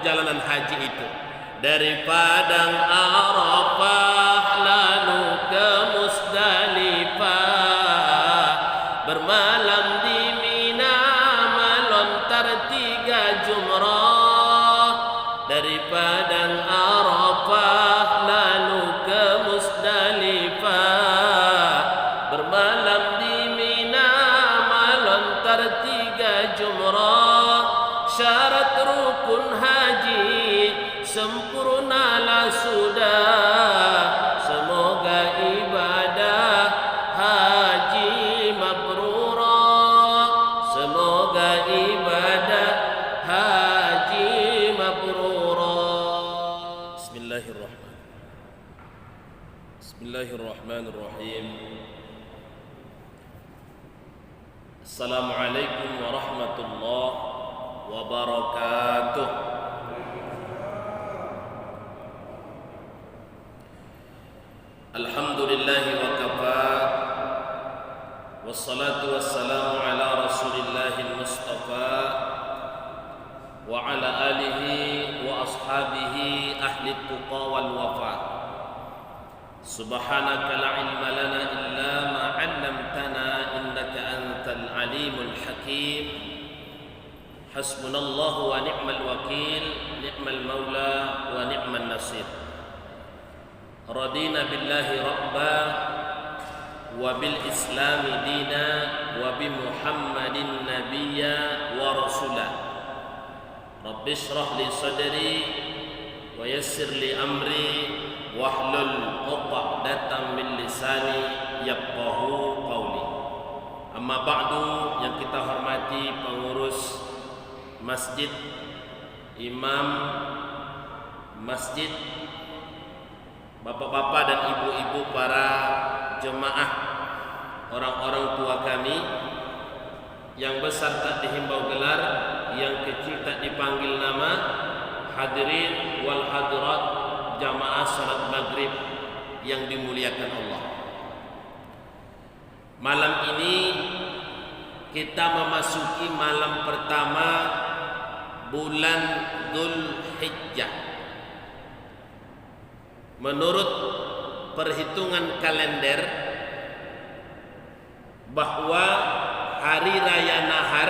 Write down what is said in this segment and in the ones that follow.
perjalanan haji itu. Dari Padang Arafah lalu ke Musdalifah, bermalam di Mina melontar 3 jumrah. Dari Padang Arafah lalu ke Musdalifah, bermalam di Mina melontar 3 jumrah. Syarat rukun haji sempurnalah sudah, semoga ibadah haji mabrurah, semoga ibadah haji mabrurah. Bismillahirrahmanirrahim. Assalamualaikum warahmatullahi wabarakatuh. Alhamdulillahi wa kafa, wassalatu wassalamu ala rasulillahil mustafa wa ala alihi wa ashabihi ahli tuqa wal wafa. Subhanaka la ilma lana illa ma 'allamtana innaka antal alimul hakim. Hasbunallahu wa ni'mal wakil, ni'mal maula wa ni'man nasir. Radina billahi rabba wa bil islami dina wa bi muhammadin nabiyya wa rasula. Rabbi shrah li sadri wa yassir li amri wahlul 'uqdatam min lisani yafqahu qawli. Amma ba'du, yang kita hormati pengurus masjid, imam masjid, bapak-bapak dan ibu-ibu, para jemaah, orang-orang tua kami yang besar tak dihimbau gelar, yang kecil tak dipanggil nama, hadirin wal hadirat jamaah salat maghrib yang dimuliakan Allah. Malam ini kita memasuki malam pertama bulan Dzulhijjah. Menurut perhitungan kalender, bahwa hari raya Nahar,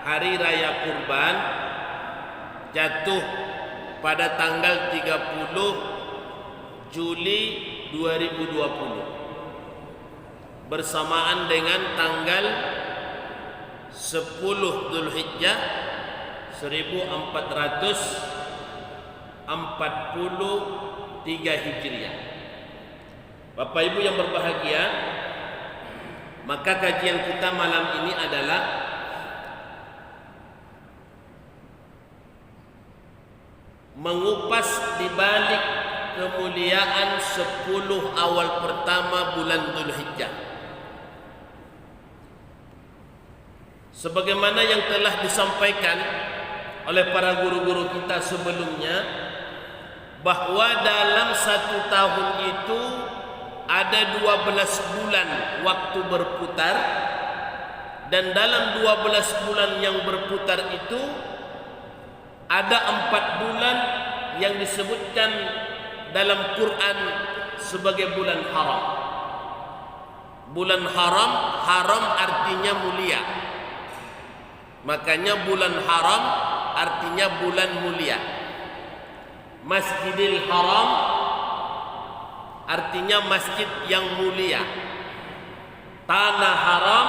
hari raya Kurban, jatuh pada tanggal 30 Juli 2020, bersamaan dengan tanggal 10 Dzulhijjah 1443 Hijriah. Bapak Ibu yang berbahagia, maka kajian kita malam ini adalah mengupas di balik kemuliaan 10 awal pertama bulan Dzulhijjah. Sebagaimana yang telah disampaikan oleh para guru-guru kita sebelumnya, bahwa dalam 1 tahun itu ada 12 bulan waktu berputar, dan dalam 12 bulan yang berputar itu ada 4 bulan yang disebutkan dalam Quran sebagai bulan haram. Bulan haram, haram artinya mulia. Makanya bulan haram artinya bulan mulia. Masjidil Haram artinya masjid yang mulia. Tanah haram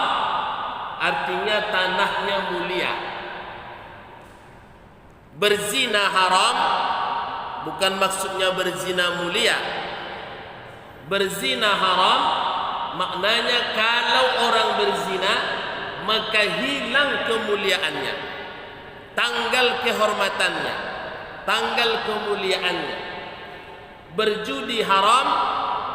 artinya tanahnya mulia. Berzina haram bukan maksudnya berzina mulia. Berzina haram maknanya kalau orang berzina maka hilang kemuliaannya, tanggal kehormatannya, tanggal kemuliaannya. Berjudi haram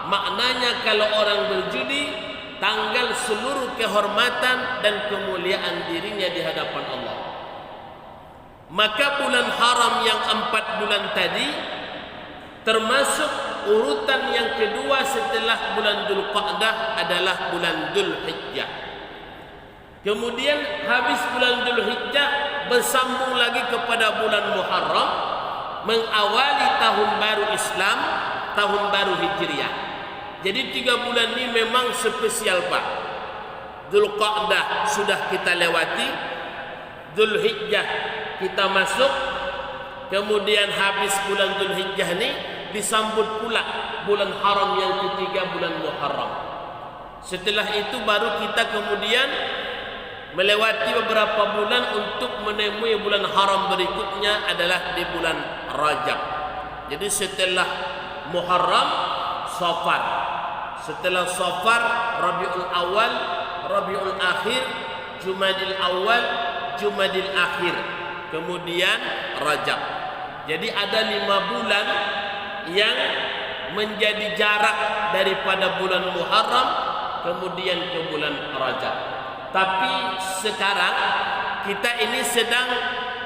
maknanya kalau orang berjudi tanggal seluruh kehormatan dan kemuliaan dirinya di hadapan Allah. Maka bulan haram yang 4 bulan tadi termasuk urutan yang kedua setelah bulan Dzulqa'dah adalah bulan Dzulhijjah. Kemudian habis bulan Dzulhijjah bersambung lagi kepada bulan Muharram, mengawali tahun baru Islam, tahun baru Hijriah. Jadi 3 bulan ini memang spesial Pak. Dzulqa'dah sudah kita lewati, Dzulhijjah kita masuk, kemudian habis bulan Dzulhijjah ini disambut pula bulan haram yang ketiga, bulan Muharram. Setelah itu baru kita kemudian melewati beberapa bulan untuk menemui bulan haram berikutnya adalah di bulan Rajab. Jadi setelah Muharram, Safar. Setelah Safar, Rabiul Awal, Rabiul Akhir, Jumadil Awal, Jumadil Akhir, kemudian Rajab. Jadi ada 5 bulan yang menjadi jarak daripada bulan Muharram kemudian ke bulan Rajab. Tapi sekarang kita ini sedang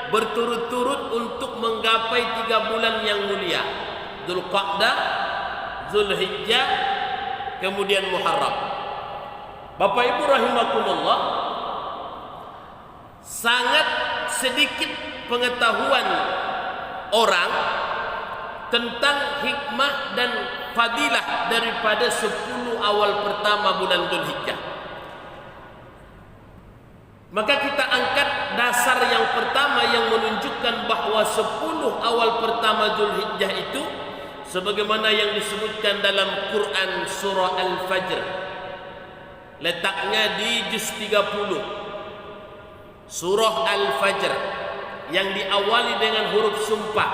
berturut-turut untuk menggapai 3 bulan yang mulia, Dzulqa'dah, Dzulhijjah, kemudian Muharram. Bapak Ibu rahimakumullah, sangat sedikit pengetahuan orang tentang hikmah dan fadilah daripada 10 awal pertama bulan Dzulhijjah. Maka kita angkat dasar yang pertama yang menunjukkan bahawa 10 awal pertama Dzulhijjah itu sebagaimana yang disebutkan dalam Quran surah Al-Fajr. Letaknya di juz 30. Surah Al-Fajr yang diawali dengan huruf sumpah.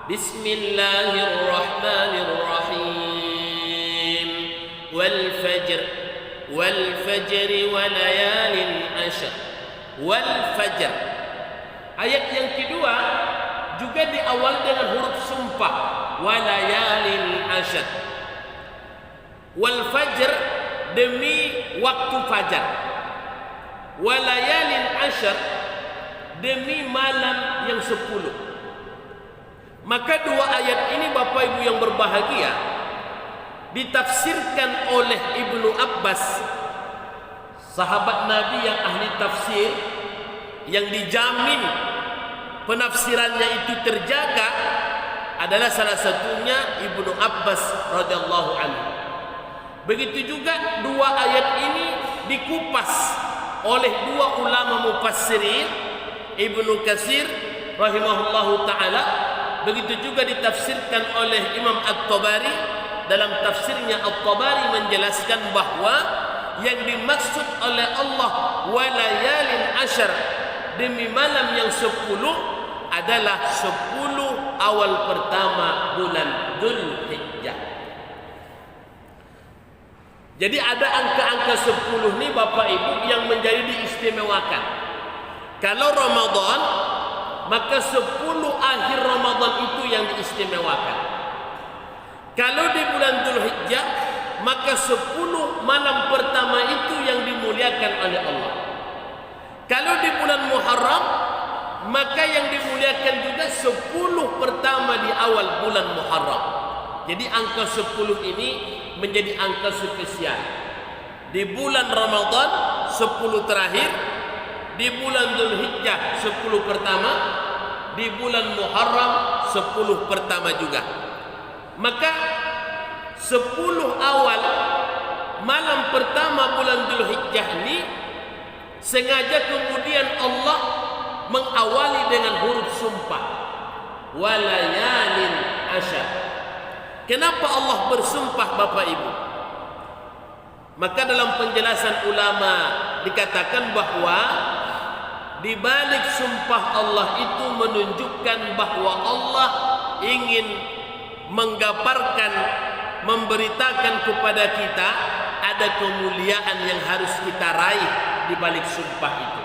Bismillahirrahmanirrahim. Wal fajr wa layalin ashr. Wal fajr. Ayat yang kedua juga diawali dengan huruf sumpah, wa layalin ashr. Wal fajr demi waktu fajar, wa layalin ashr demi malam yang 10. Maka 2 ayat ini Bapak Ibu yang berbahagia ditafsirkan oleh Ibnu Abbas, sahabat Nabi yang ahli tafsir, yang dijamin penafsirannya itu terjaga, adalah salah satunya Ibnu Abbas radhiyallahu anhu. Begitu juga 2 ayat ini dikupas oleh 2 ulama mufassirin, Ibnu Katsir rahimahullahu taala. Begitu juga ditafsirkan oleh Imam At-Tabari. Dalam tafsirnya At-Tabari menjelaskan bahawa yang dimaksud oleh Allah walayalin ashr, demi malam yang 10, adalah 10 awal pertama bulan Dzulhijjah. Jadi ada angka-angka 10 ni Bapak Ibu yang menjadi diistimewakan. Kalau Ramadan, maka 10 akhir Ramadan itu yang diistimewakan. Kalau di bulan Dzulhijjah, maka 10 malam pertama itu yang dimuliakan oleh Allah. Kalau di bulan Muharram, maka yang dimuliakan juga 10 pertama di awal bulan Muharram. Jadi angka 10 ini menjadi angka spesial. Di bulan Ramadan 10 terakhir, di bulan Dzulhijjah 10 pertama, di bulan Muharram 10 pertama juga. Maka 10 awal malam pertama bulan Dzulhijjah ini sengaja kemudian Allah mengawali dengan huruf sumpah, walayalin ashr. Kenapa Allah bersumpah Bapak Ibu? Maka dalam penjelasan ulama dikatakan bahawa di balik sumpah Allah itu menunjukkan bahawa Allah ingin menggambarkan, memberitakan kepada kita ada kemuliaan yang harus kita raih di balik sumpah itu.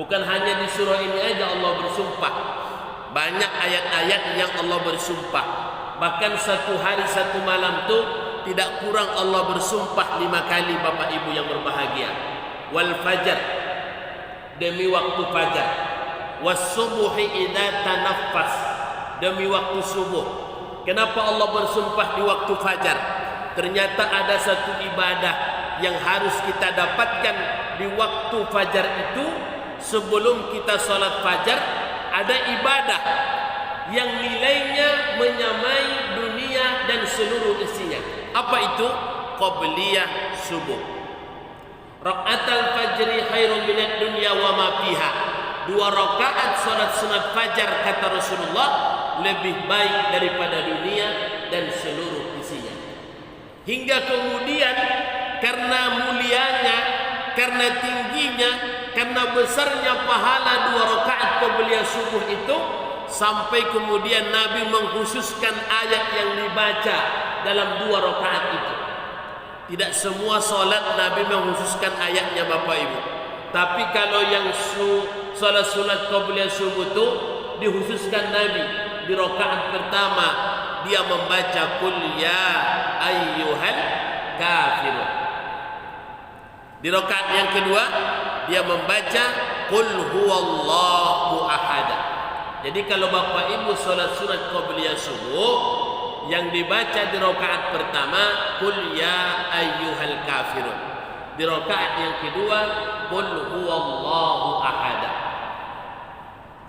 Bukan hanya di surah ini aja Allah bersumpah. Banyak ayat-ayat yang Allah bersumpah. Bahkan satu hari satu malam tu tidak kurang Allah bersumpah 5 kali Bapak Ibu yang berbahagia. Wal fajr, demi waktu fajar. Was subuhi idza tanaffas, demi waktu subuh. Kenapa Allah bersumpah di waktu fajar? Ternyata ada satu ibadah yang harus kita dapatkan di waktu fajar itu sebelum kita salat fajar ada ibadah yang nilainya menyamai dunia dan seluruh isinya. Apa itu? Qabliyah subuh. Rakaatul fajri khairun minad dunya wa ma fiha. 2 rakaat salat sunat fajar kata Rasulullah lebih baik daripada dunia dan seluruh isinya. Hingga kemudian karena mulianya, karena tingginya, karena besarnya pahala 2 rakaat qabliyah subuh itu, sampai kemudian Nabi mengkhususkan ayat yang dibaca dalam 2 rakaat itu. Tidak semua solat Nabi mengkhususkan ayatnya Bapak Ibu. Tapi kalau yang solat sunat qabliyah subuh itu dikhususkan Nabi di rakaat pertama dia membaca qul ya ayyuhal kafirun. Di rakaat yang kedua dia membaca qul huwallahu ahad. Jadi kalau Bapak Ibu solat sunat qabliyah subuh, yang dibaca di rakaat pertama qul ya ayyuhal kafirun. Di rakaat yang kedua qul huwallahu ahad.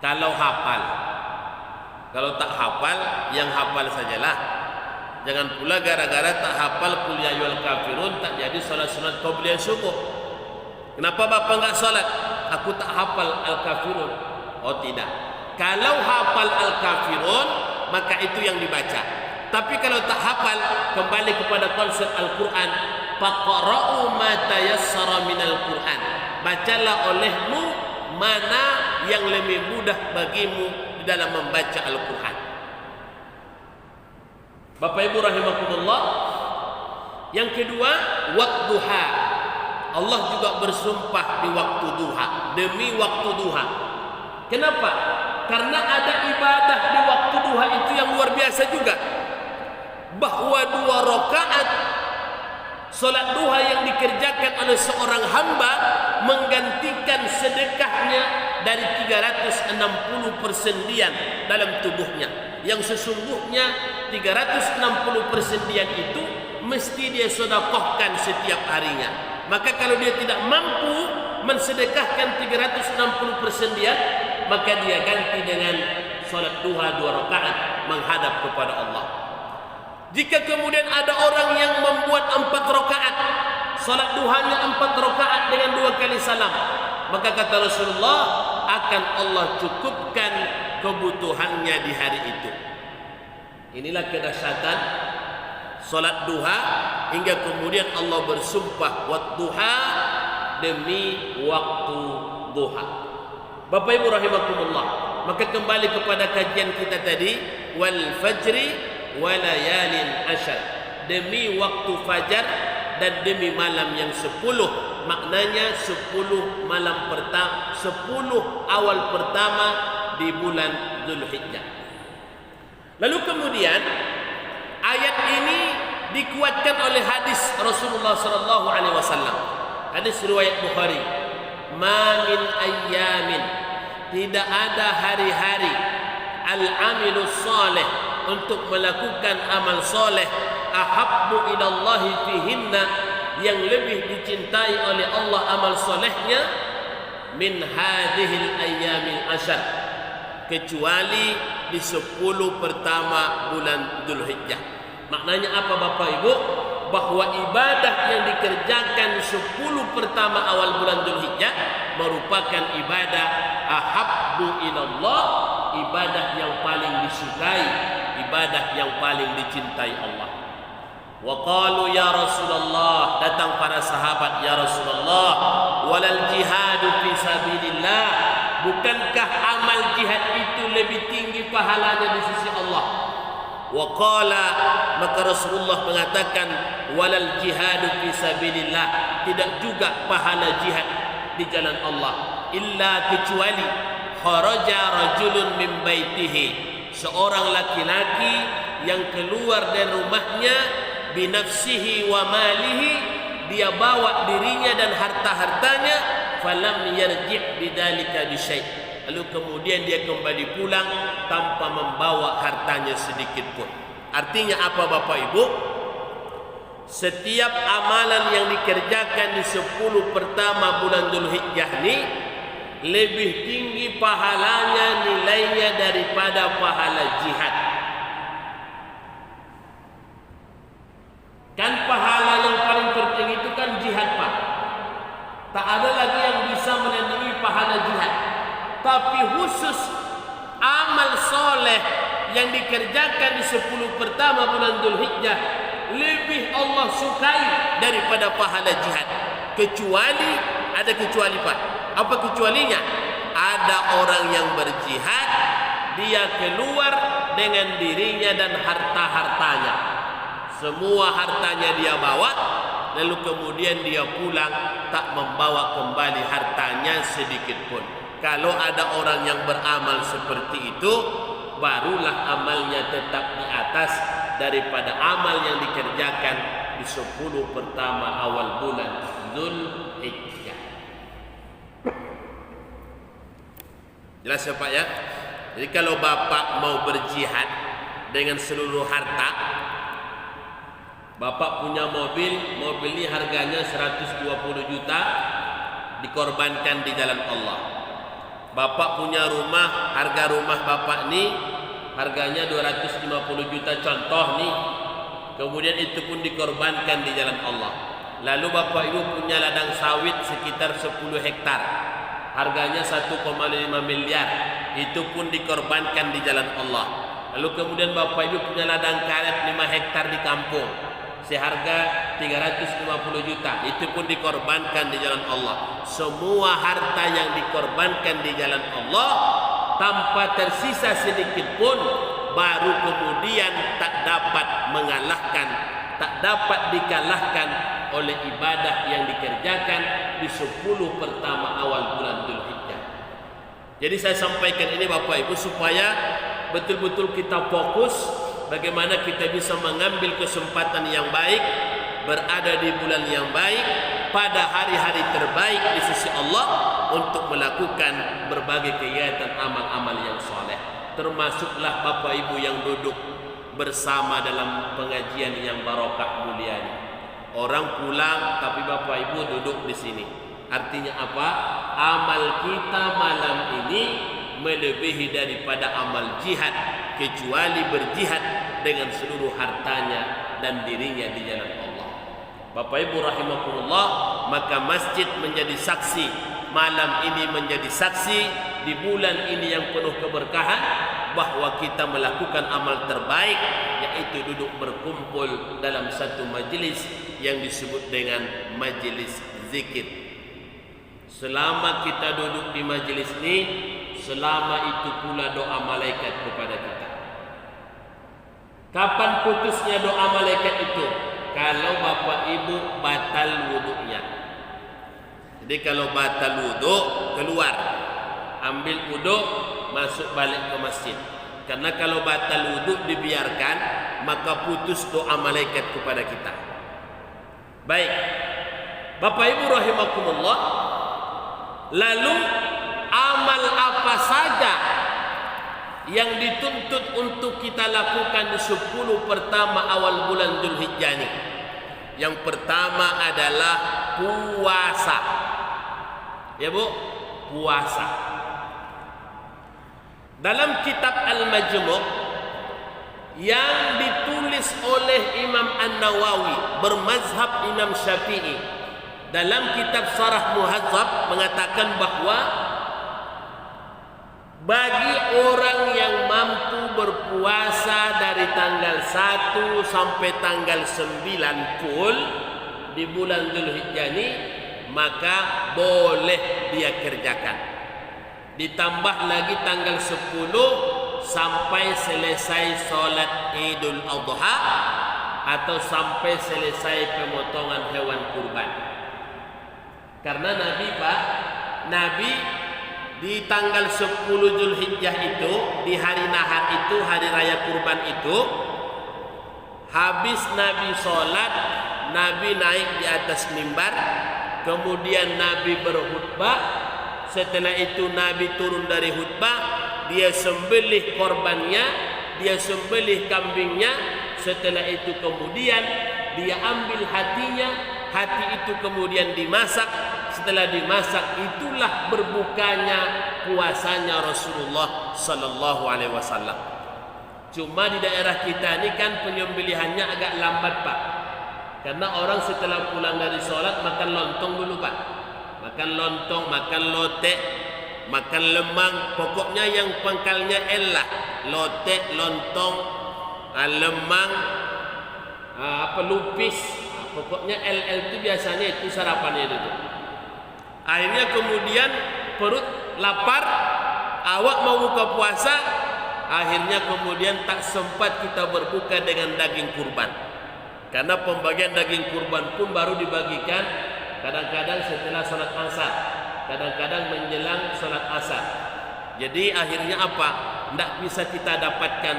Kalau hafal. Kalau tak hafal, yang hafal sajalah. Jangan pula gara-gara tak hafal qul ya ayyuhal kafirun tak jadi salat sunat qabliyah subuh. Kenapa Bapak enggak salat? Aku tak hafal al-kafirun. Oh tidak. Kalau hafal al-kafirun, maka itu yang dibaca. Tapi kalau tak hafal, kembali kepada konsep Al-Quran. Faqra'u ma tayassara minal Quran. Bacalah olehmu mana yang lebih mudah bagimu di dalam membaca Al-Quran. Bapak Ibu rahimakumullah. Yang kedua, waktuha. Allah juga bersumpah di waktu duha, demi waktu duha. Kenapa? Karena ada ibadah di waktu duha itu yang luar biasa juga. Bahwa 2 rakaat solat duha yang dikerjakan oleh seorang hamba menggantikan sedekahnya dari 360 persendian dalam tubuhnya. Yang sesungguhnya 360 persendian itu mesti dia sedekahkan setiap harinya. Maka kalau dia tidak mampu mensedekahkan 360 persendian, maka dia ganti dengan solat duha 2 rakaat menghadap kepada Allah. Jika kemudian ada orang yang membuat 4 rakaat, salat duhanya 4 rakaat dengan 2 kali salam, maka kata Rasulullah akan Allah cukupkan kebutuhannya di hari itu. Inilah kedahsyatan salat duha, hingga kemudian Allah bersumpah wadduha, demi waktu duha. Bapak Ibu rahimakumullah, maka kembali kepada kajian kita tadi, wal fajri walayalin asyar, demi waktu fajar dan demi malam yang 10. Maknanya 10 malam pertama, 10 awal pertama di bulan Dzulhijjah. Lalu kemudian ayat ini dikuatkan oleh hadis Rasulullah sallallahu alaihi wasallam. Hadis riwayat Bukhari. Ma min ayyamin, tidak ada hari-hari al-amilus salih, untuk melakukan amal soleh, ahabbu ilallahi fihinna, yang lebih dicintai oleh Allah amal solehnya, min hadhil ayyamil asyar, kecuali di 10 pertama bulan Dzulhijjah. Maknanya apa Bapak Ibu? Bahwa ibadah yang dikerjakan 10 pertama awal bulan Dzulhijjah merupakan ibadah ahabbu ilallah, ibadah yang paling disukai, ibadah yang paling dicintai Allah. Wa qalu ya Rasulullah, datang para sahabat, ya Rasulullah, walal jihadu fi sabilillah, bukankah amal jihad itu lebih tinggi pahalanya di sisi Allah? Wa qala, maka Rasulullah mengatakan walal jihadu fi sabilillah, tidak juga pahala jihad di jalan Allah, illa kecuali kharaja rajulun min baitihi, seorang laki-laki yang keluar dari rumahnya, binafsihi wa malihi, dia bawa dirinya dan harta-hartanya, falam yarji' bidzalika bisyai', lalu kemudian dia kembali pulang tanpa membawa hartanya sedikit pun. Artinya apa Bapak Ibu? Setiap amalan yang dikerjakan di 10 pertama bulan Dzulhijjah ini lebih tinggi pahalanya, nilainya daripada pahala jihad. Kan pahala yang paling tertinggi itu kan jihad, Pak. Tak ada lagi yang bisa menandingi pahala jihad. Tapi khusus amal soleh yang dikerjakan di 10 pertama bulan Dzulhijjah lebih Allah sukai daripada pahala jihad. Kecuali, ada kecuali, Pak. Apa kecualinya? Ada orang yang berjihad, dia keluar dengan dirinya dan harta-hartanya. Semua hartanya dia bawa, lalu kemudian dia pulang tak membawa kembali hartanya sedikit pun. Kalau ada orang yang beramal seperti itu, barulah amalnya tetap di atas daripada amal yang dikerjakan di 10 pertama awal bulan Dzulhijjah. Jelas ya, Pak ya? Jadi kalau Bapak mau berjihad dengan seluruh harta, Bapak punya mobil, mobil ini harganya 120 juta, dikorbankan di jalan Allah. Bapak punya rumah, harga rumah Bapak ini harganya 250 juta contoh nih. Kemudian itu pun dikorbankan di jalan Allah. Lalu Bapak Ibu punya ladang sawit sekitar 10 hektar, harganya 1,5 miliar, itu pun dikorbankan di jalan Allah. Lalu kemudian Bapak Ibu punya ladang karet 5 hektar di kampung, seharga 350 juta, itu pun dikorbankan di jalan Allah. Semua harta yang dikorbankan di jalan Allah tanpa tersisa sedikit pun, baru kemudian tak dapat mengalahkan, tak dapat dikalahkan oleh ibadah yang dikerjakan di 10 pertama awal bulan Dzulhijjah. Jadi saya sampaikan ini Bapak Ibu supaya betul-betul kita fokus bagaimana kita bisa mengambil kesempatan yang baik, berada di bulan yang baik, pada hari-hari terbaik di sisi Allah untuk melakukan berbagai kegiatan amal-amal yang soleh. Termasuklah Bapak Ibu yang duduk bersama dalam pengajian yang barokah mulia ini. Orang pulang tapi Bapak Ibu duduk di sini. Artinya apa? Amal kita malam ini melebihi daripada amal jihad, kecuali berjihad dengan seluruh hartanya dan dirinya di jalan Allah. Bapak Ibu rahimakumullah, maka masjid menjadi saksi, malam ini menjadi saksi di bulan ini yang penuh keberkahan bahwa kita melakukan amal terbaik, yaitu duduk berkumpul dalam satu majelis yang disebut dengan majelis zikir. Selama kita duduk di majelis ini, selama itu pula doa malaikat kepada kita. Kapan putusnya doa malaikat itu? Kalau Bapak Ibu batal wuduknya. Jadi kalau batal wuduk, keluar, ambil wuduk, masuk balik ke masjid. Karena kalau batal wuduk dibiarkan, maka putus doa malaikat kepada kita. Baik, Bapak Ibu rahimakumullah, lalu amal apa saja yang dituntut untuk kita lakukan di 10 pertama awal bulan Dzulhijjah ini? Yang pertama adalah puasa. Ya Bu, puasa. Dalam kitab Al-Majmu' yang ditulis oleh Imam An-Nawawi bermazhab Imam Syafi'i, dalam kitab Syarah Muhadzab mengatakan bahwa bagi orang yang mampu berpuasa dari tanggal 1 sampai tanggal 9 full di bulan Dzulhijjah ini, maka boleh dia kerjakan. Ditambah lagi tanggal 10 sampai selesai sholat Idul Adha atau sampai selesai pemotongan hewan kurban. Karena Nabi di tanggal 10 Dzulhijjah itu, di hari nahar itu, hari raya kurban itu, habis Nabi sholat, Nabi naik di atas mimbar, kemudian Nabi berkhutbah. Setelah itu Nabi turun dari khutbah, dia sembelih korbannya, dia sembelih kambingnya. Setelah itu kemudian dia ambil hatinya, hati itu kemudian dimasak setelah dimasak, itulah berbukanya puasanya Rasulullah sallallahu alaihi wasallam. Cuma di daerah kita ini kan penyembelihannya agak lambat, Pak. Karena orang setelah pulang dari sholat makan lontong dulu, Pak. Makan lontong, makan lotek, makan lemang, pokoknya yang pangkalnya L lah. Lotek, lontong, lemang, lupis, pokoknya LL itu biasanya itu sarapannya itu. Akhirnya kemudian perut lapar, awak mau buka puasa, akhirnya kemudian tak sempat kita berbuka dengan daging kurban. Karena pembagian daging kurban pun baru dibagikan kadang-kadang setelah sholat asar, kadang-kadang menjelang sholat asar. Jadi akhirnya apa? Tidak bisa kita dapatkan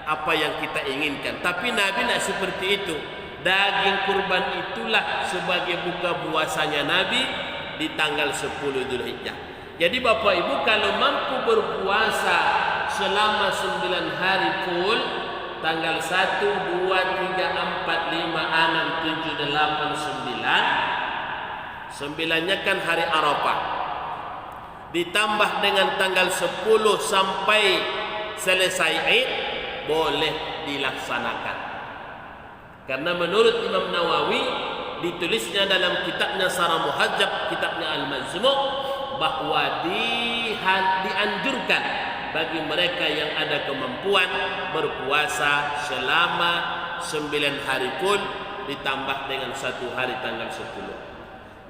apa yang kita inginkan. Tapi Nabi tidak seperti itu. Daging kurban itulah sebagai buka puasanya Nabi di tanggal 10 Dzulhijjah. Jadi Bapak Ibu, kalau mampu berpuasa selama 9 hari full, tanggal 1, 2, 3, 4, 5, 6, 7, 8, 9, 9-nya kan hari Arafah, ditambah dengan tanggal 10 sampai selesai Id, boleh dilaksanakan. Karena menurut Imam Nawawi, ditulisnya dalam kitabnya Sarah Muhadzab, kitabnya Al-Majmu', bahwa dianjurkan bagi mereka yang ada kemampuan berpuasa selama 9 hari full ditambah dengan 1 hari tanggal 10.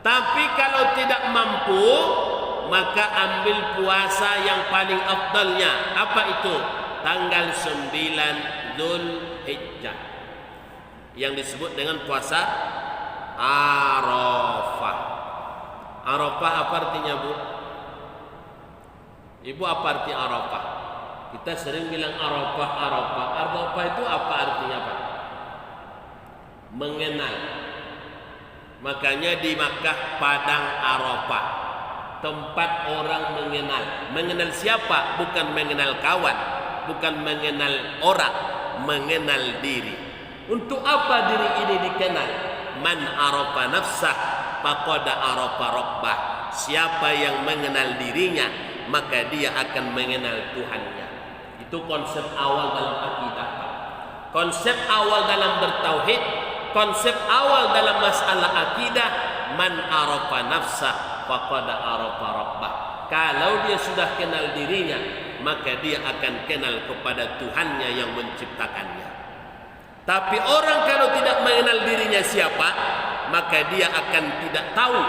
Tapi kalau tidak mampu, maka ambil puasa yang paling afdalnya. Apa itu? Tanggal 9 Dzulhijjah, yang disebut dengan puasa Arafah. Arafah apa artinya, Bu? Ibu, apa arti Arafah? Kita sering bilang Arafah, Arafah. Arafah itu apa artinya, Pak? Mengenal. Makanya di Makkah padang Arafah, tempat orang mengenal. Mengenal siapa? Bukan mengenal kawan, bukan mengenal orang, mengenal diri. Untuk apa diri ini dikenal? Man arafa nafsah faqad arafa rabbah. Siapa yang mengenal dirinya, maka dia akan mengenal Tuhannya. Itu konsep awal dalam akidah, Pak. Konsep awal dalam bertauhid, konsep awal dalam masalah akidah, man arafa nafsah faqad arafa rabbah. Kalau dia sudah kenal dirinya, maka dia akan kenal kepada Tuhannya yang menciptakannya. Tapi orang kalau tidak mengenal dirinya siapa, maka dia akan tidak tahu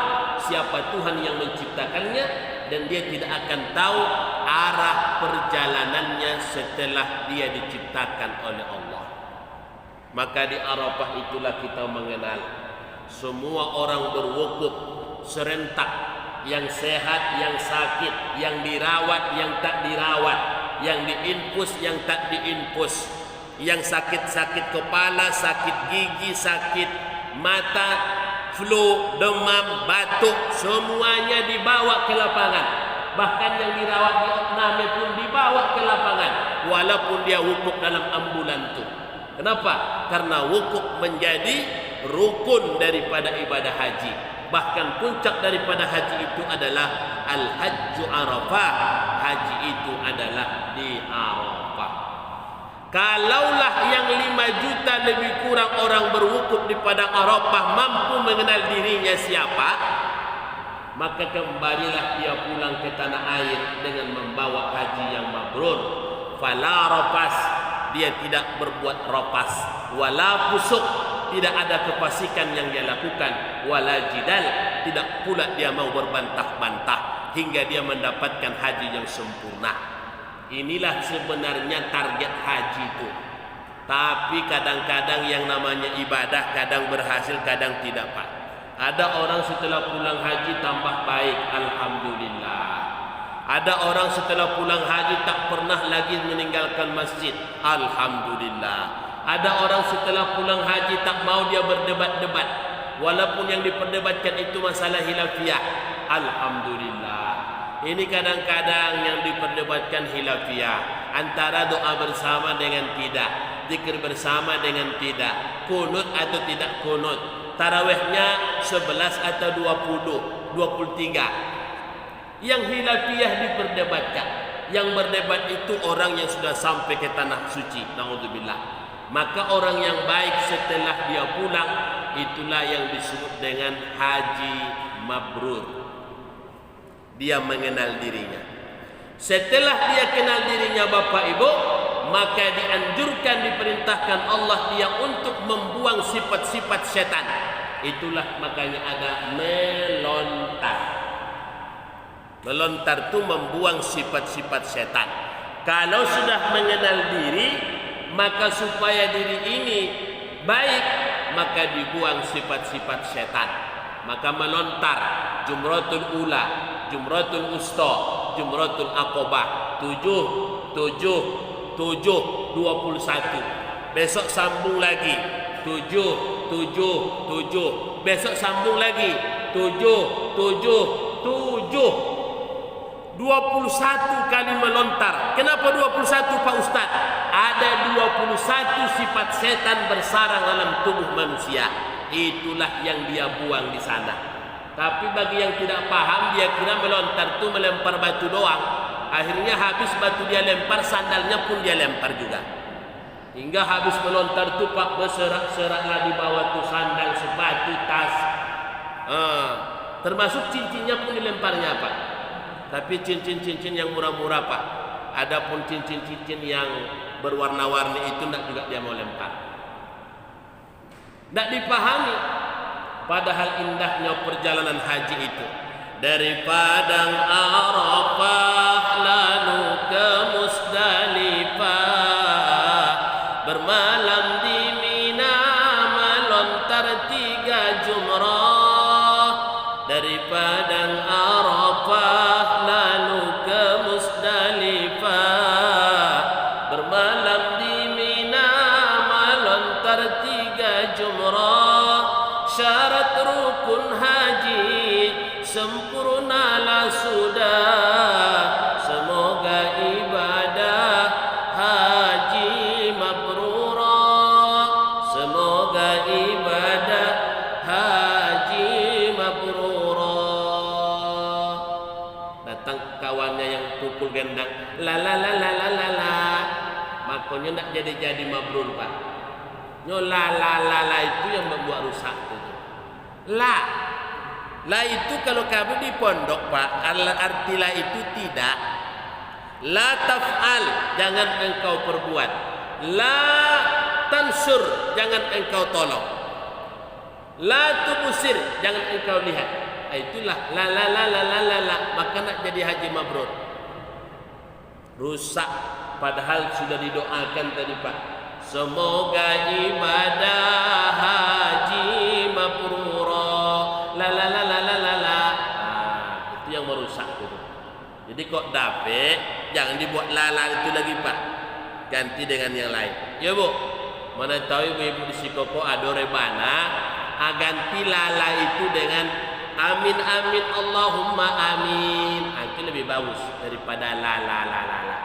siapa Tuhan yang menciptakannya, dan dia tidak akan tahu arah perjalanannya setelah dia diciptakan oleh Allah. Maka di Arafah itulah kita mengenal semua orang berwukuf serentak, yang sehat, yang sakit, yang dirawat, yang tak dirawat, yang diinfus, yang tak diinfus, yang sakit-sakit kepala, sakit gigi, sakit mata, flu, demam, batuk, semuanya dibawa ke lapangan. Bahkan yang dirawat di Otname pun dibawa ke lapangan, walaupun dia wukuf dalam ambulan itu. Kenapa? Karena wukuf menjadi rukun daripada ibadah haji. Bahkan puncak daripada haji itu adalah Al-Hajju Arafah. Haji itu adalah di Arafah. Kalaulah yang 5 juta lebih kurang orang berwukuf di padang Arafah mampu mengenal dirinya siapa, maka kembalilah dia pulang ke tanah air dengan membawa haji yang mabrur. Fala rapas, dia tidak berbuat rapas. Wala pusuk, tidak ada kefasikan yang dia lakukan. Wala jidal, tidak pula dia mau berbantah-bantah hingga dia mendapatkan haji yang sempurna. Inilah sebenarnya target haji itu. Tapi kadang-kadang yang namanya ibadah kadang berhasil, kadang tidak, Pak. Ada orang setelah pulang haji tambah baik, alhamdulillah. Ada orang setelah pulang haji tak pernah lagi meninggalkan masjid, alhamdulillah. Ada orang setelah pulang haji tak mau dia berdebat-debat, walaupun yang diperdebatkan itu masalah hilafiyah, alhamdulillah. Ini kadang-kadang yang diperdebatkan hilafiyah, antara doa bersama dengan tidak, zikir bersama dengan tidak, kunut atau tidak kunut. tarawihnya 11 atau 20, 23. Yang khilafiyah diperdebatkan. Yang berdebat itu orang yang sudah sampai ke tanah suci, naudzubillah. Maka orang yang baik setelah dia pulang, itulah yang disebut dengan haji mabrur. Dia mengenal dirinya. Setelah dia kenal dirinya Bapak Ibu, maka dianjurkan, diperintahkan Allah dia untuk membuang sifat-sifat setan. Itulah makanya ada melontar. Melontar itu membuang sifat-sifat setan. Kalau sudah mengenal diri, maka supaya diri ini baik, maka dibuang sifat-sifat setan. Maka melontar jumratul ula, jumratul usta, jumratul aqabah 7, 7, 7, 21. Besok sambung lagi 7, 7, 7. Besok sambung lagi 7, 7, 7. 21 kali melontar. Kenapa 21 Pak Ustaz? Ada 21 sifat setan bersarang dalam tubuh manusia. Itulah yang dia buang di sana. Tapi bagi yang tidak paham, dia kira melontar itu melempar batu doang. Akhirnya habis batu dia lempar, sandalnya pun dia lempar juga. Hingga habis melontar itu Pak, berserak-seraklah di bawah tu sandal, sepatu, tas. Termasuk cincinnya pun dilemparnya Pak. Tapi cincin-cincin yang murah-murah Pak. Adapun cincin-cincin yang berwarna-warni itu tidak juga dia mau lempar. Tidak dipahami. Padahal indahnya perjalanan haji itu. Dari Padang Arafah lalu ke Musdalifah, bermalam di Mina melontar 3 jumrah. Dari Padang Arafah lalu ke Musdalifah, bermalam di Mina melontar 3 jumrah. Syarat rukun haji sempurnalah sudah. Semoga ibadah haji mabrurah. Semoga ibadah haji mabrurah. Datang kawannya yang pukul gendang, la la la la la la la. Makanya tidak jadi mabrur Pak. La la la la itu yang membuat rusak itu. La itu kalau kamu di pondok Pak, arti la itu tidak. La taf'al, jangan engkau perbuat. La tansur, jangan engkau tolong. La tubusir, jangan engkau lihat. Itulah la la la la la la la. Maka nak jadi haji mabrur. Rusak padahal sudah didoakan tadi Pak. Semoga ibadah haji mabrurah. La la la la la la la. Itu yang merusak itu. Jadi kok dapet, jangan dibuat lala itu lagi Pak. Ganti dengan yang lain. Ya Bu. Mana tahu ibu-ibu di Sikoko ada rebana, ganti lala itu dengan amin amin Allahumma amin. Itu lebih bagus daripada la la la la la.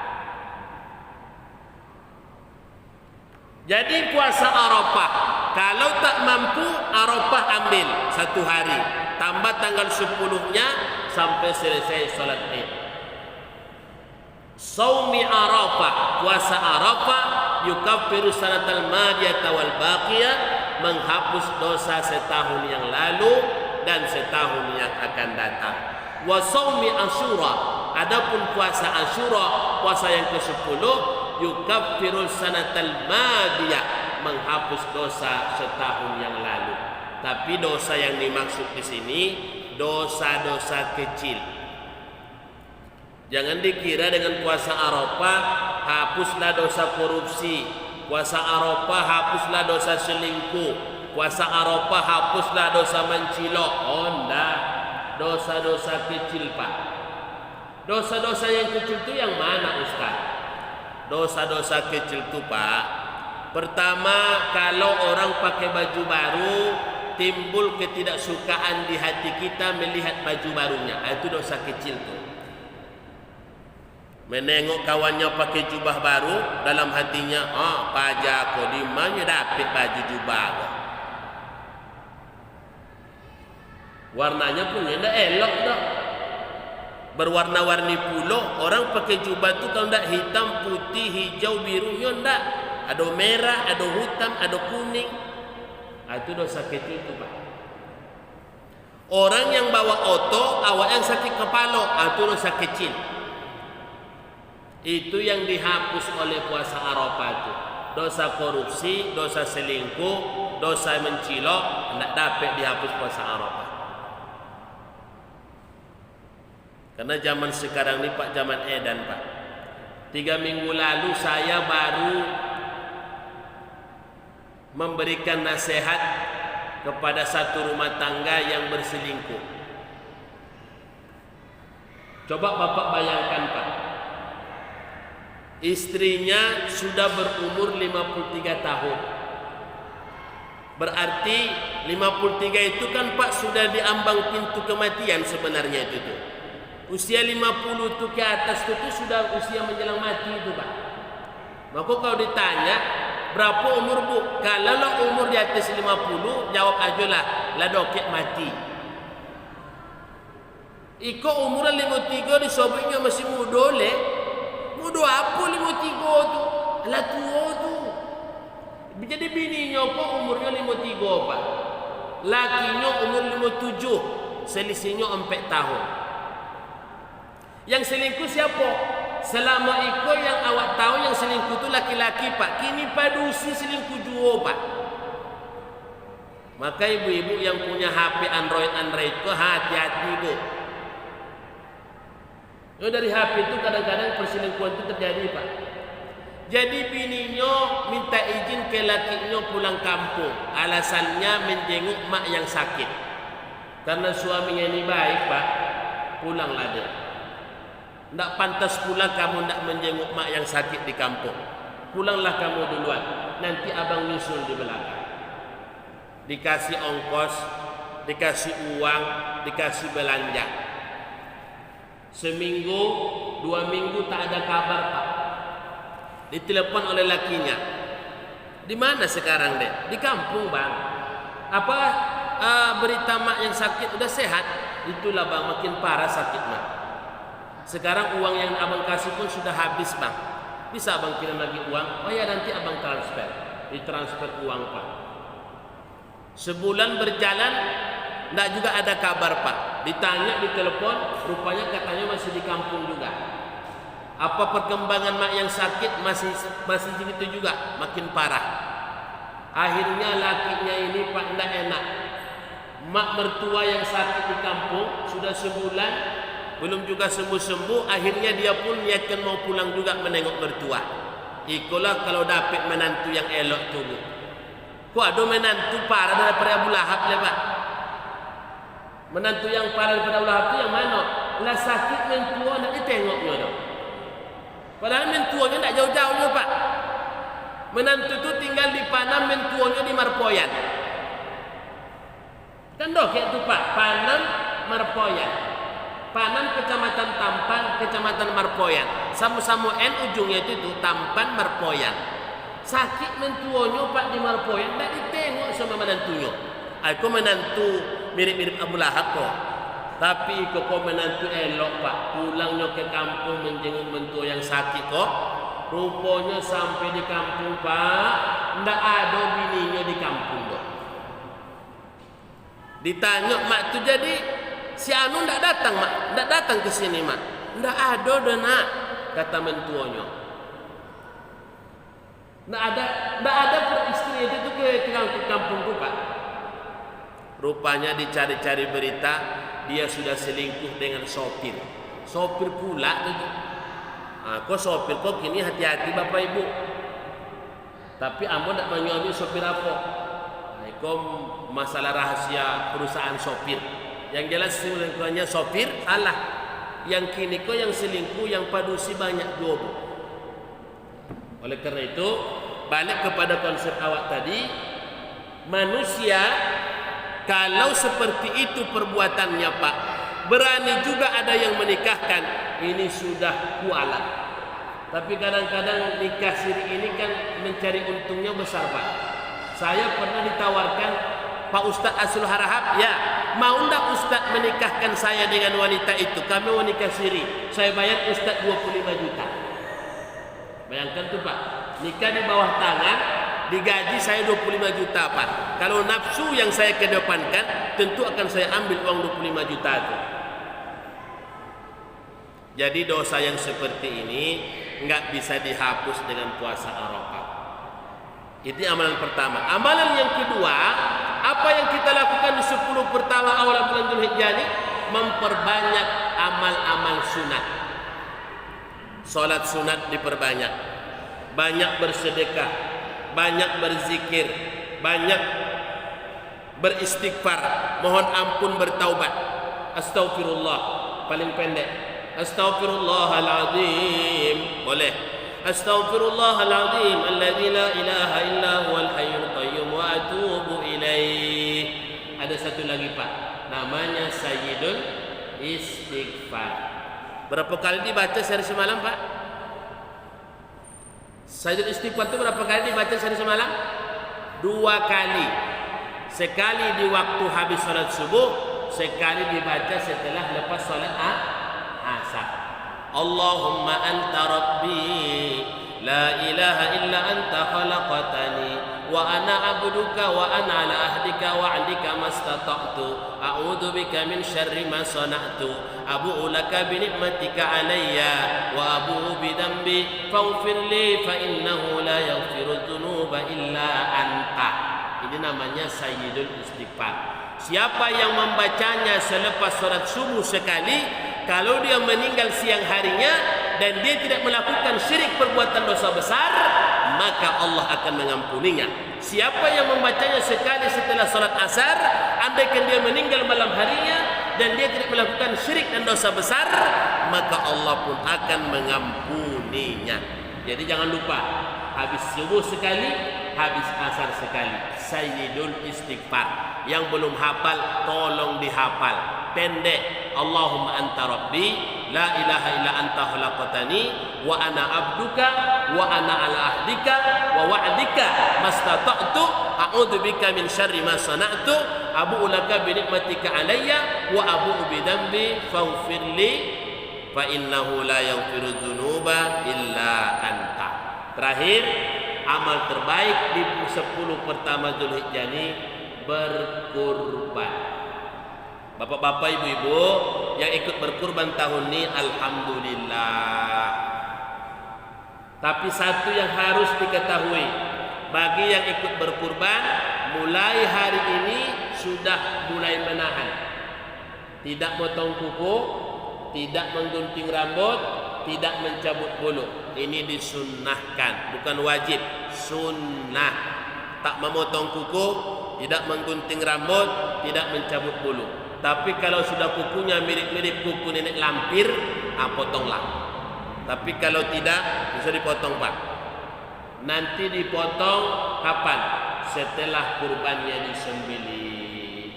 Jadi puasa Arafah, kalau tak mampu Arafah ambil 1 hari, tambah tanggal 10-nya sampai selesai salat Id. Saumi Arafah, puasa Arafah yukaffiru sanatal madiyata wal baqiyah, menghapus dosa setahun yang lalu dan setahun yang akan datang. Wa saumi Asyura, adapun puasa Asyura, puasa yang ke-10, yukaffirul sanatal madiyah, menghapus dosa setahun yang lalu. Tapi dosa yang dimaksud di sini dosa-dosa kecil. Jangan dikira dengan puasa Arafah hapuslah dosa korupsi, puasa Arafah hapuslah dosa selingkuh, puasa Arafah hapuslah dosa mencilok. Oh enggak, dosa-dosa kecil Pak. Dosa-dosa yang kecil itu yang mana Ustaz? Dosa-dosa kecil itu Pak, pertama kalau orang pakai baju baru, timbul ketidaksukaan di hati kita melihat baju barunya. Itu dosa kecil tuh. Menengok kawannya pakai jubah baru, dalam hatinya, pajak kau di mana dapat baju jubah. Warnanya pun tidak elok dah. Berwarna-warni pulo. Orang pakai jubah tu kalau tidak hitam, putih, hijau, biru, ya tidak. Ada merah, ada hitam, ada kuning. Itu dosa kecil tu Pak. Orang yang bawa oto, awak yang sakit kepala, itu dosa kecil. Itu yang dihapus oleh puasa Arafah itu. Dosa korupsi, dosa selingkuh, dosa mencilok, tidak dapat dihapus puasa Arafah. Karena zaman sekarang ni Pak, zaman edan Pak. 3 minggu lalu saya baru memberikan nasihat kepada satu rumah tangga yang berselingkuh. Coba Bapak bayangkan Pak, istrinya sudah berumur 53 tahun. Berarti 53 itu kan Pak sudah diambang pintu kematian sebenarnya itu tuh. Usia 50 itu ke atas itu sudah usia menjelang mati itu Pak. Maka kalau ditanya berapa umur Bu? Kalau umur di atas 50, jawab aja lah dokek mati. Iko umur 53 disobeknya masih muda le. Muda apa 53 tu? Alah tua tu. Jadi bininya Pak umurnya 53 Pak. Lakinya umur 57, selisihnya 4 tahun. Yang selingkuh siapa? Selama itu yang awak tahu yang selingkuh itu laki-laki Pak. Kini padusi selingkuh juga Pak. Maka ibu-ibu yang punya HP Android itu hati-hati Bu. Dari HP itu kadang-kadang perselingkuhan itu terjadi Pak. Jadi bininya minta izin ke lakinya pulang kampung. Alasannya menjenguk mak yang sakit. Karena suaminya ini baik Pak, pulanglah dia. Tidak pantas pula kamu tidak menjenguk mak yang sakit di kampung. Pulanglah kamu duluan. Nanti abang nyusul di belakang. Dikasih ongkos, dikasih uang, dikasih belanja. Seminggu, 2 minggu tak ada kabar Pak. Ditelepon oleh lakinya. Di mana sekarang dek? Di kampung Bang. Apa berita mak yang sakit udah sehat? Itulah Bang, makin parah sakit mak. Sekarang uang yang abang kasih pun sudah habis Bang. Bisa abang kirim lagi uang? Oh ya nanti abang transfer. Ditransfer uang Pak. Sebulan berjalan, tidak juga ada kabar Pak. Ditanya di telepon, rupanya katanya masih di kampung juga. Apa perkembangan mak yang sakit masih begitu juga, makin parah. Akhirnya lakinya ini Pak tidak enak. Mak mertua yang sakit di kampung sudah sebulan belum juga sembuh-sembuh, akhirnya dia pun niatkan mau pulang juga menengok mertua. Itulah kalau dapat menantu yang elok tu Bu. Kok ada menantu parah daripada Abu Lahab le Pak? Menantu yang parah daripada Abu Lahab tu yang mana? Lah sakit mentua nak ditengoknya dah. Padahal mentuanya tak jauh-jauhnya Pak. Menantu tu tinggal di Panam, mentuanya di Marpoyan. Kan doh kayak tu Pak, Panam, Marpoyan. Panam kecamatan Tampan, kecamatan Marpoyan. Sama-sama N ujungnya itu Tampan Marpoyan. Sakit mentuanya Pak di Marpoyan, tak ditengok sama menantunya. Aku menantu mirip-mirip Abu Lahab kok. Tapi kok menantu elok Pak. Pulangnya ke kampung menjenguk mentua yang sakit kok. Rupanya sampai di kampung Pak, ndak ada bininya di kampung kok. Ditanya mak tu jadi si Anu ndak datang mak, ndak datang ke sini mak. Ndak ada dah nak, kata mentuanya. Ndak ada per istri itu ke kampung tu Pak. Rupanya dicari-cari berita dia sudah selingkuh dengan sopir. Sopir pula tu. Kok sopir kok kini hati-hati Bapak Ibu. Tapi ambo ndak menyoni sopir apa. Itu masalah rahasia perusahaan sopir. Yang jelas selingkuhannya sopir salah. Yang kini kok yang selingkuh yang padusi banyak job. Oleh karena itu balik kepada konsep awak tadi, manusia kalau seperti itu perbuatannya Pak, berani juga ada yang menikahkan, ini sudah kualat. Tapi kadang-kadang nikah siri ini kan mencari untungnya besar Pak. Saya pernah ditawarkan Pak Ustaz Asul Harahap, ya, mau ndak Ustaz menikahkan saya dengan wanita itu? Kami mau nikah siri, saya bayar Ustaz 25 juta. Bayangkan tuh Pak, nikah di bawah tangan, digaji saya 25 juta Pak. Kalau nafsu yang saya kedepankan, tentu akan saya ambil uang 25 juta itu. Jadi dosa yang seperti ini nggak bisa dihapus dengan puasa Arafah. Itu amalan pertama. Amalan yang kedua, apa yang kita lakukan di 10 pertama awal bulan Dzulhijjah ini? Memperbanyak amal-amal sunat. Salat sunat diperbanyak, banyak bersedekah, banyak berzikir, banyak beristighfar, mohon ampun, bertaubat. Astagfirullah, paling pendek. Astaghfirullahaladzim, boleh. Astaghfirullahaladzim alladzi la ilaha illa huwal hayyul qayyum wa atubu ilaih. Ada satu lagi Pak, namanya Sayyidul Istighfar. Berapa kali dibaca sehari semalam Pak? Sayyidul Istighfar itu berapa kali dibaca sehari semalam? 2 kali. Sekali di waktu habis salat subuh, sekali dibaca setelah lepas salat asar. Allahumma anta rabbi la ilaha illa anta khalaqtani wa ana abduka wa ana ala ahdika wa 'adika mastata'tu a'udzu bika min syarri ma sana'tu abu'u laka bi ni'matika 'alayya wa abu'u bi dhanbi faghfir li fa innahu la yaghfiru dzunuba illa anta. Ini namanya Sayyidul Istighfar. Siapa yang membacanya selepas salat subuh sekali, kalau dia meninggal siang harinya dan dia tidak melakukan syirik perbuatan dosa besar, maka Allah akan mengampuninya. Siapa yang membacanya sekali setelah salat asar, andaikan dia meninggal malam harinya dan dia tidak melakukan syirik dan dosa besar, maka Allah pun akan mengampuninya. Jadi jangan lupa, habis subuh sekali, habis asar sekali. Sayyidul Istighfar. Yang belum hafal, tolong dihafal. Pendek. Allahumma anta rabbi la ilaha illa anta khalaqtani wa ana abduka wa ana ala ahdika wa wa'dika mastata'tu a'udzu bika min syarri ma sana'tu abu'u laka bi ni'matika alayya wa abu'u bi dhanbi faghfir li fa innahu la yaghfiru dzunuba illa anta. Terakhir, amal terbaik di 10 pertama Dzulhijjah ini berkurban. Bapak-bapak, ibu-ibu yang ikut berkurban tahun ini, alhamdulillah. Tapi satu yang harus diketahui, bagi yang ikut berkurban, mulai hari ini sudah mulai menahan. Tidak potong kuku, tidak menggunting rambut, tidak mencabut bulu. Ini disunnahkan, bukan wajib, sunnah. Tak memotong kuku, tidak menggunting rambut, tidak mencabut bulu. Tapi kalau sudah kukunya mirip-mirip kuku nenek lampir, potonglah. Tapi kalau tidak, bisa dipotong Pak. Nanti dipotong kapan? Setelah kurbannya disembelih.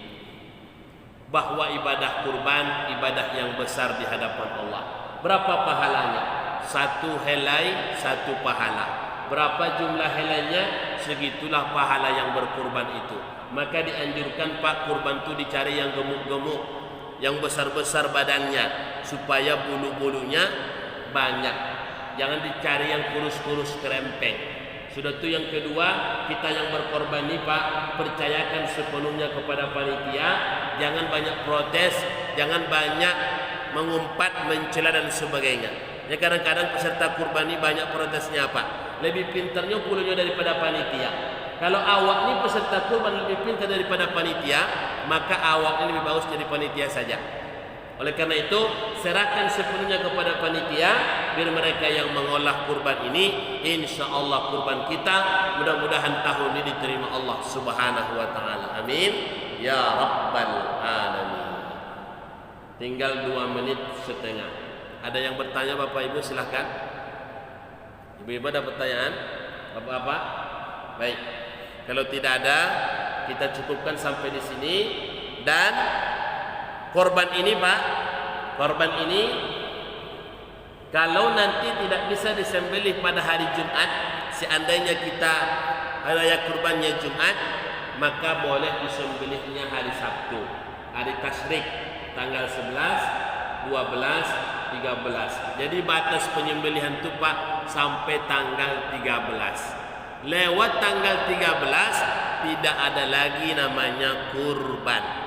Bahwa ibadah kurban, ibadah yang besar di hadapan Allah. Berapa pahalanya? 1 helai, 1 pahala. Berapa jumlah helainya? Segitulah pahala yang berkurban itu. Maka dianjurkan Pak, kurban itu dicari yang gemuk-gemuk, yang besar-besar badannya, supaya bulu-bulunya banyak. Jangan dicari yang kurus-kurus kerempeng. Sudah itu yang kedua, kita yang berkorban ini Pak, percayakan sepenuhnya kepada panitia. Jangan banyak protes, jangan banyak mengumpat, mencela dan sebagainya. Ya, kadang-kadang peserta kurban ini banyak protesnya Pak. Lebih pintarnya bulunya daripada panitia. Kalau awak ini peserta kurban lebih pintar daripada panitia, maka awak ini lebih bagus jadi panitia saja. Oleh karena itu, serahkan sepenuhnya kepada panitia, biar mereka yang mengolah kurban ini. Insya Allah kurban kita mudah-mudahan tahun ini diterima Allah Subhanahu wa Ta'ala. Amin ya Rabbal Alamin. Tinggal 2 menit setengah. Ada yang bertanya Bapak Ibu, silahkan. Ibu-ibu ada pertanyaan? Bapak-bapak? Baik. Kalau tidak ada, kita cukupkan sampai di sini. Dan korban ini Pak, korban ini kalau nanti tidak bisa disembelih pada hari Jumat, seandainya kita hari raya kurbannya Jumat, maka boleh disembelihnya hari Sabtu, hari Tasyrik, tanggal 11, 12, 13. Jadi batas penyembelihan itu Pak sampai tanggal 13. Lewat tanggal 13 tidak ada lagi namanya kurban.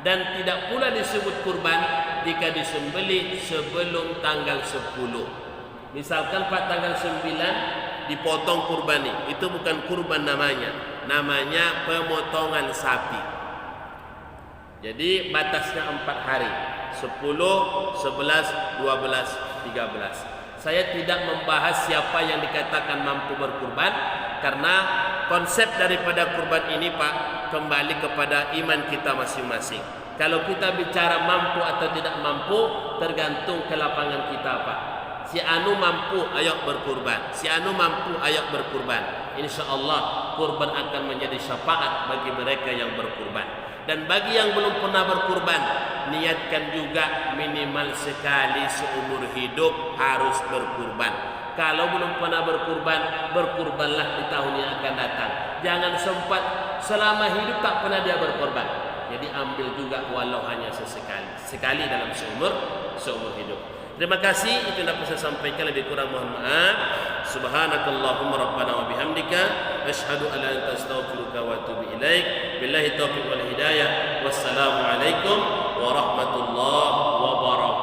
Dan tidak pula disebut kurban jika disembelih sebelum tanggal 10. Misalkan Pak tanggal 9 dipotong kurbani, itu bukan kurban namanya pemotongan sapi. Jadi batasnya 4 hari, 10, 11, 12, 13. Saya tidak membahas siapa yang dikatakan mampu berkurban, karena konsep daripada kurban ini Pak kembali kepada iman kita masing-masing. Kalau kita bicara mampu atau tidak mampu, tergantung ke lapangan kita Pak. Si anu mampu, ayo berkurban. Si anu mampu, ayo berkurban. InsyaAllah kurban akan menjadi syafaat bagi mereka yang berkurban. Dan bagi yang belum pernah berkurban, niatkan juga minimal sekali seumur hidup harus berkurban. Kalau belum pernah berkurban, berkurbanlah di tahun yang akan datang. Jangan sempat selama hidup tak pernah dia berkurban. Jadi ambil juga walau hanya sekali dalam seumur hidup. Terima kasih, itu yang dapat saya sampaikan, lebih kurang mohon maaf. Subhanakallahumma rabbana wa bihamdika asyhadu an la ilaha illa anta astaghfiruka wa atubu ilaik. Billahi taufiq wal hidayah. Wassalamu alaikum warahmatullahi wabarakatuh.